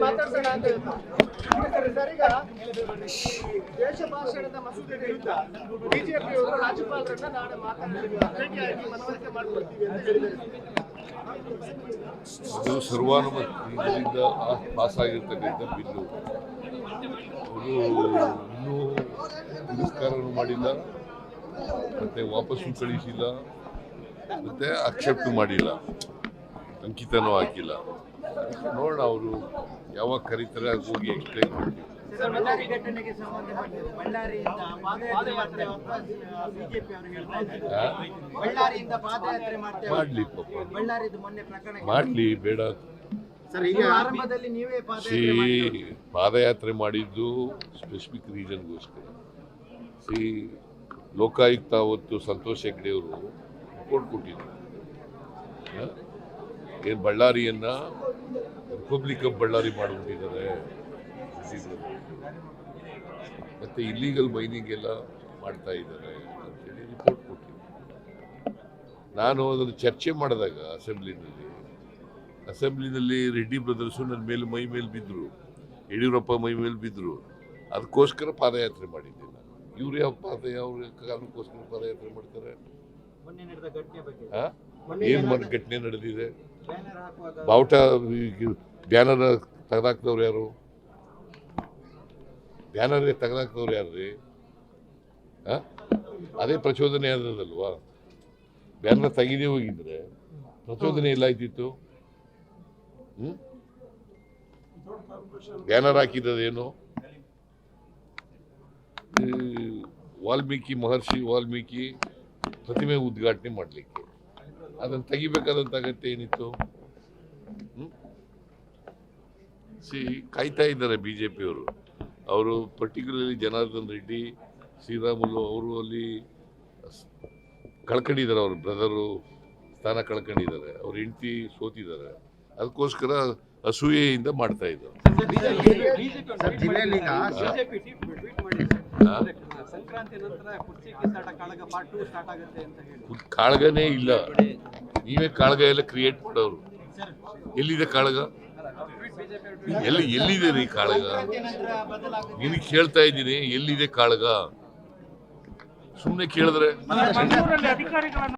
ಮಾತಾಡ್ಸೋಣ ಅಂತ ಸರ್, ಈಗ ದೇಶ ಭಾಷಣದ ಮಸೂದೆ ವಿರುದ್ಧ ಬಿಜೆಪಿಯವರು ರಾಜ್ಯಪಾಲರನ್ನ ನಾಳೆ ಭೇಟಿಯಾಗಿ ಮನವರಿಕೆ ಮಾಡಿಕೊಳ್ತೀವಿ ಅಂತ ಹೇಳಿದ್ದಾರೆ. ಅದು ಸರ್ವಾನುಮತದಿಂದ ಪಾಸ್ ಆಗಿರ್ತಕ್ಕಂಥ ಬಿಲ್ಲು. ಅವರು ಇನ್ನೂ ತಿರಸ್ಕಾರನೂ ಮಾಡಿಲ್ಲ, ಮತ್ತೆ ವಾಪಸ್ಸು ಕಳಿಸಿಲ್ಲ, ಮತ್ತೆ ಅಕ್ಸೆಪ್ಟ್ ಮಾಡಿಲ್ಲ, ಅಂಕಿತನೂ ಹಾಕಿಲ್ಲ. ನೋಡೋಣ ಅವರು ಯಾವಾಗ ಕರೀತಾರೆ ಅದು ಹೋಗಿ ಎಕ್ಸ್ಪ್ಲೈನ್ ಮಾಡ್ತೀವಿ. ಬಳ್ಳಾರಿ ಘಟನೆಗೆ ಸಂಬಂಧಪಟ್ಟ ಬಳ್ಳಾರಿಯಿಂದ ಪಾದಯಾತ್ರೆ ಬಿಜೆಪಿ ಅವರು ಹೇಳ್ತಾ ಇದ್ದಾರೆ. ಬಳ್ಳಾರಿಯಿಂದ ಪಾದಯಾತ್ರೆ ಮಾಡ್ಲಿ ಪಾಪ, ಬಳ್ಳಾರಿದು ಮೊನ್ನೆ ಪ್ರಕರಣ ಮಾಡ್ಲಿ, ಬೇಡ. ಸರ್, ಈಗ ಆರಂಭದಲ್ಲಿ ನೀವೇ ಪಾದಯಾತ್ರೆ ಮಾಡಿದ್ದು ಸ್ಪೆಸಿಫಿಕ್ ರೀಸನ್ಗೋಸ್ಕರ. ಲೋಕಾಯುಕ್ತ ಅವತ್ತು ಸಂತೋಷ್ ಹೆಗ್ಡೆ ಅವರು ರಿಪೋರ್ಟ್ ಕೊಟ್ಟಿದ್ರು. ಏನು ಬಳ್ಳಾರಿಯನ್ನ ರಿಪಬ್ಲಿಕ್ ಆಫ್ ಬಳ್ಳಾರಿ ಮಾಡಿಬಿಟ್ಟಿದ್ದಾರೆ, ಮತ್ತೆ ಇಲ್ಲೀಗಲ್ ಮೈನಿಂಗ್ ಎಲ್ಲ ಮಾಡ್ತಾ ಇದ್ದಾರೆ ಅಂತೇಳಿ ರಿಪೋರ್ಟ್ ಕೊಟ್ಟಿದ್ರು. ನಾನು ಅದನ್ನು ಚರ್ಚೆ ಮಾಡಿದಾಗ ಅಸೆಂಬ್ಲಿನಲ್ಲಿ ರೆಡ್ಡಿ ಬ್ರದರ್ಸು ನನ್ನ ಮೇಲೆ ಮೈ ಮೇಲೆ ಬಿದ್ದರು, ಯಡಿಯೂರಪ್ಪ ಮೈ ಮೇಲೆ ಬಿದ್ದರು. ಅದಕ್ಕೋಸ್ಕರ ಪಾದಯಾತ್ರೆ ಮಾಡಿದ್ದೆ ನಾನು. ಇವ್ರು ಯಾವ ಕಾರಣಕ್ಕೋಸ್ಕರ ಪಾದಯಾತ್ರೆ ಮಾಡ್ತಾರೆ? ಏನು ಘಟನೆ ನಡೆದಿದೆ? ಬಾವುಟ ಬ್ಯಾನರ್ ತೆಗೆದಾಕ್ದವ್ರು ಯಾರು? ಬ್ಯಾನರ್ ತೆಗೆದಾಕ್ದವ್ರು ಯಾರ್ರಿ? ಅದೇ ಪ್ರಚೋದನೆ ಆದದಲ್ವಾ? ಬ್ಯಾನರ್ ತೆಗೆದೇ ಹೋಗಿದ್ರೆ ಪ್ರಚೋದನೆ ಎಲ್ಲ ಆಯ್ತಿತ್ತು. ಬ್ಯಾನರ್ ಹಾಕಿದ್ದೇನು? ಮಹರ್ಷಿ ವಾಲ್ಮೀಕಿ ಪ್ರತಿಮೆ ಉದ್ಘಾಟನೆ ಮಾಡಲಿಕ್ಕೆ ಅದನ್ನು ತೆಗಿಬೇಕಾದಂತ ಅಗತ್ಯ ಏನಿತ್ತು? ಕಾಯ್ತಾ ಇದ್ದಾರೆ ಬಿಜೆಪಿಯವರು. ಅವರು ಪರ್ಟಿಕ್ಯುಲರ್ಲಿ ಜನಾರ್ದನ್ ರೆಡ್ಡಿ, ಶ್ರೀರಾಮುಲು ಅವರು ಅಲ್ಲಿ ಕಳ್ಕೊಂಡಿದ್ದಾರೆ. ಅವ್ರ ಬ್ರದರು ಸ್ಥಾನ ಕಳ್ಕೊಂಡಿದ್ದಾರೆ, ಅವ್ರ ಹೆಂಡತಿ ಸೋತಿದ್ದಾರೆ. ಅದಕ್ಕೋಸ್ಕರ ಅಸೂಯೆಯಿಂದ ಮಾಡ್ತಾ ಇದ್ದಾರೆ. ಕಾಳಗನೇ ಇಲ್ಲ, ನೀವೇ ಕಾಳಗ ಎಲ್ಲ ಕ್ರಿಯೇಟ್ ಮಾಡೋರು. ಎಲ್ಲಿದೆ ಕಾಳಗ? ಎಲ್ಲಿದೆ ರೀ ಕಾಳಗ? ನಿನಗೆ ಕೇಳ್ತಾ ಇದ್ದೀನಿ, ಎಲ್ಲಿದೆ ಕಾಳಗ? ಸುಮ್ಮನೆ ಕೇಳಿದ್ರೆ